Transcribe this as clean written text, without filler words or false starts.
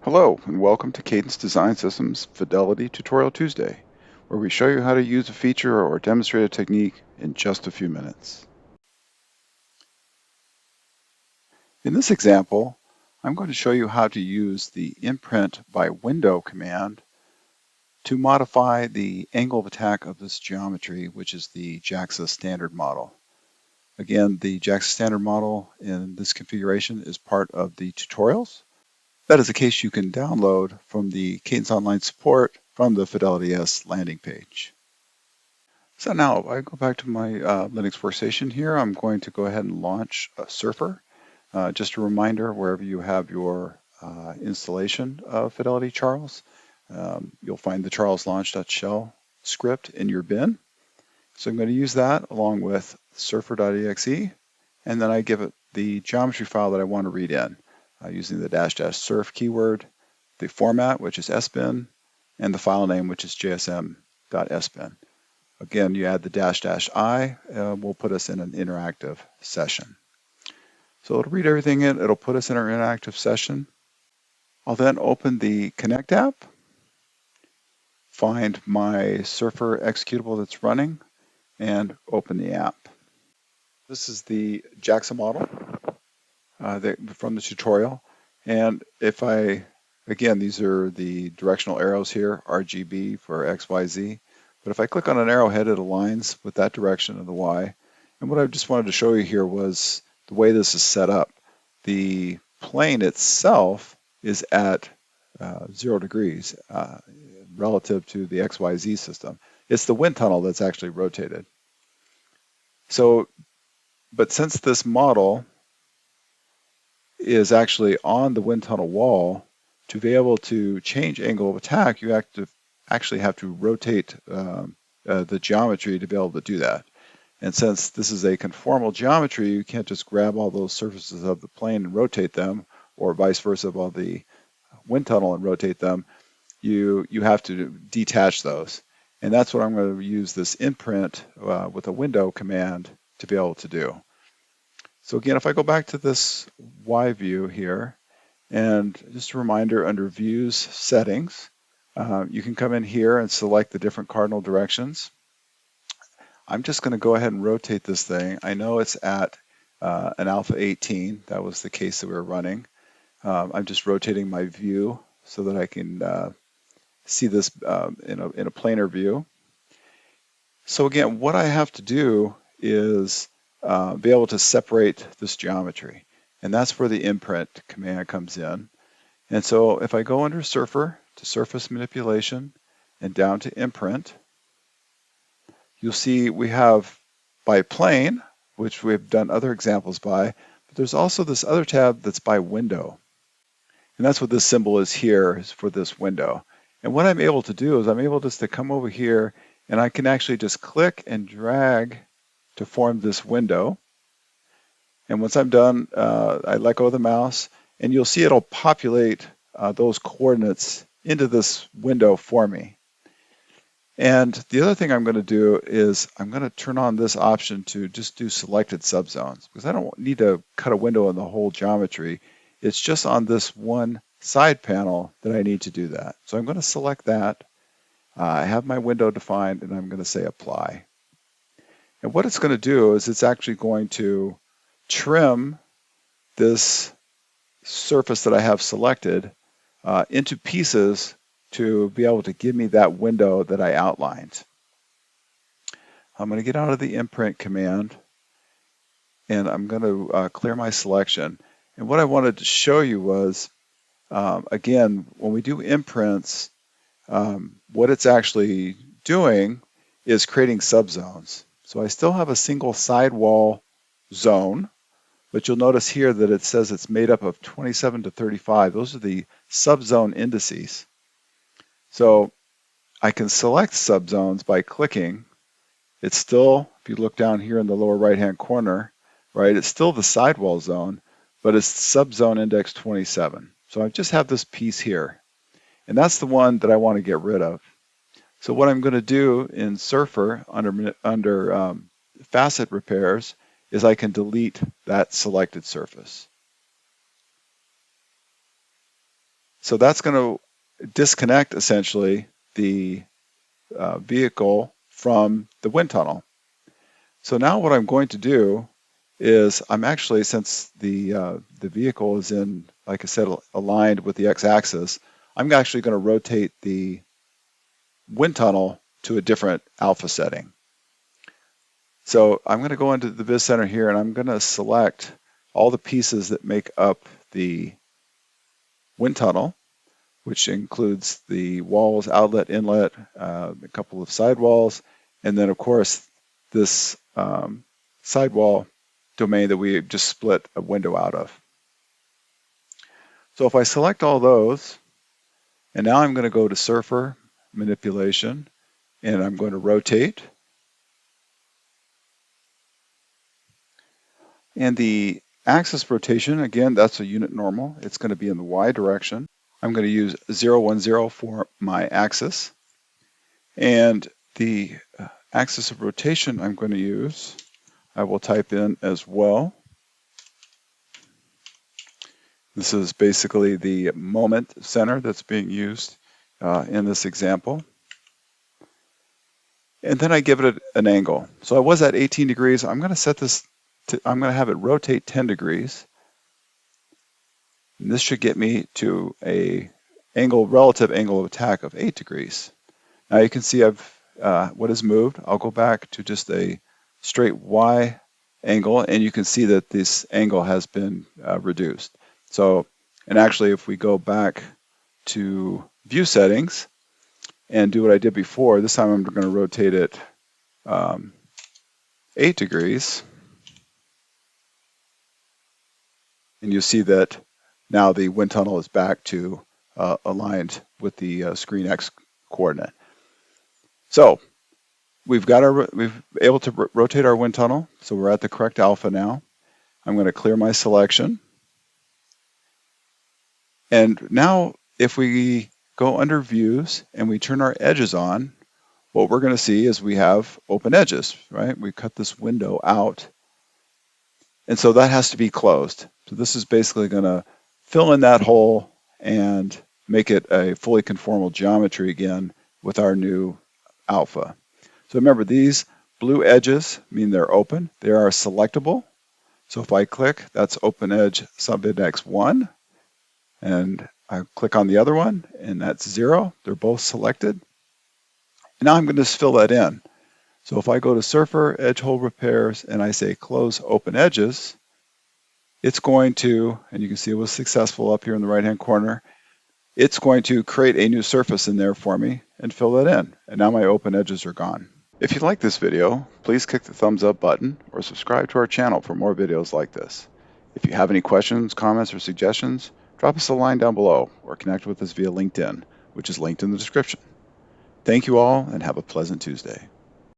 Hello, and welcome to Cadence Design Systems Fidelity Tutorial Tuesday, where we show you how to use a feature or demonstrate a technique in just a few minutes. In this example, I'm going to show you how to use the imprint-by-window command to modify the angle of attack of this geometry, which is the JAXA standard model. Again, the JAXA standard model in this configuration is part of the tutorials. That is a case you can download from the Cadence Online support from the Fidelity LES landing page. So now if I go back to my Linux workstation here, I'm going to go ahead and launch Surfer. Just a reminder, wherever you have your installation of Fidelity Charles, you'll find the Charles launch.shell script in your bin. So I'm going to use that along with surfer.exe, and then I give it the geometry file that I want to read in using the --surf keyword, the format, which is sbin, and the file name, which is jsm.sbin. Again, you add the --i, will put us in an interactive session. So it'll read everything in, it'll put us in our interactive session. I'll then open the Connect app, find my Surfer executable that's running, and open the app. This is the JAXA model from the tutorial. And again, these are the directional arrows here, RGB for X, Y, Z. But if I click on an arrowhead, it aligns with that direction of the Y. And what I just wanted to show you here was the way this is set up. The plane itself is at 0 degrees relative to the XYZ system. It's the wind tunnel that's actually rotated. So, but since this model is actually on the wind tunnel wall, to be able to change angle of attack, you actually have to rotate the geometry to be able to do that. And since this is a conformal geometry, you can't just grab all those surfaces of the plane and rotate them, or vice versa of all the wind tunnel and rotate them. You have to detach those. And that's what I'm going to use this imprint with a window command to be able to do. So again, if I go back to this Y view here, and just a reminder, under Views, Settings, you can come in here and select the different cardinal directions. I'm just going to go ahead and rotate this thing. I know it's at an alpha 18. That was the case that we were running. I'm just rotating my view so that I can see this in a planar view. So again, what I have to do is be able to separate this geometry. And that's where the imprint command comes in. And so if I go under Surfer to Surface Manipulation and down to Imprint, you'll see we have by plane, which we've done other examples by, but there's also this other tab that's by window. And that's what this symbol is here, is for this window. And what I'm able to do is I'm able just to come over here and I can actually just click and drag to form this window. And once I'm done, I let go of the mouse, and you'll see it'll populate those coordinates into this window for me. And the other thing I'm going to do is I'm going to turn on this option to just do selected subzones, because I don't need to cut a window in the whole geometry. It's just on this one side panel that I need to do that. So I'm going to select that. I have my window defined, and I'm going to say Apply. And what it's going to do is it's actually going to trim this surface that I have selected into pieces to be able to give me that window that I outlined. I'm going to get out of the imprint command, and I'm going to clear my selection. And what I wanted to show you was, again, when we do imprints, what it's actually doing is creating subzones. So I still have a single sidewall zone, but you'll notice here that it says it's made up of 27 to 35. Those are the subzone indices. So I can select subzones by clicking. It's still, if you look down here in the lower right-hand corner, right, it's still the sidewall zone, but it's subzone index 27. So I just have this piece here, and that's the one that I want to get rid of. So what I'm going to do in Surfer under facet repairs is I can delete that selected surface. So that's going to disconnect essentially the vehicle from the wind tunnel. So now what I'm going to do is I'm actually, since the vehicle is in, like I said, aligned with the x-axis, I'm actually going to rotate the wind tunnel to a different alpha setting. So I'm going to go into the Viz Center here, and I'm going to select all the pieces that make up the wind tunnel, which includes the walls, outlet, inlet, a couple of sidewalls, and then of course this sidewall domain that we just split a window out of. So if I select all those, and now I'm going to go to Surfer, Manipulation, and I'm going to rotate. And the axis rotation, again, that's a unit normal. It's going to be in the Y direction. I'm going to use 010 for my axis. And the axis of rotation I'm going to use, I will type in as well. This is basically the moment center that's being used in this example. And then I give it an angle. So I was at 18 degrees. I'm going to set this to, I'm going to have it rotate 10 degrees. And this should get me to a relative angle of attack of 8 degrees. Now you can see what has moved. I'll go back to just a straight Y angle, and you can see that this angle has been reduced. So, and actually if we go back to view settings and do what I did before, this time I'm going to rotate it 8 degrees. And you see that now the wind tunnel is back to aligned with the screen X coordinate. So we've able to rotate our wind tunnel. So we're at the correct alpha now. I'm going to clear my selection. And now if we go under views and we turn our edges on, what we're going to see is we have open edges, right? We cut this window out. And so that has to be closed. So this is basically going to fill in that hole and make it a fully conformal geometry again with our new alpha. So remember, these blue edges mean they're open. They are selectable. So if I click, that's open edge subindex 1. And I click on the other one, and that's 0. They're both selected. And now I'm going to just fill that in. So if I go to Surfer, Edge Hole Repairs, and I say Close Open Edges, it's going to, and you can see it was successful up here in the right-hand corner, it's going to create a new surface in there for me and fill that in. And now my open edges are gone. If you like this video, please click the thumbs up button or subscribe to our channel for more videos like this. If you have any questions, comments, or suggestions, drop us a line down below or connect with us via LinkedIn, which is linked in the description. Thank you all and have a pleasant Tuesday.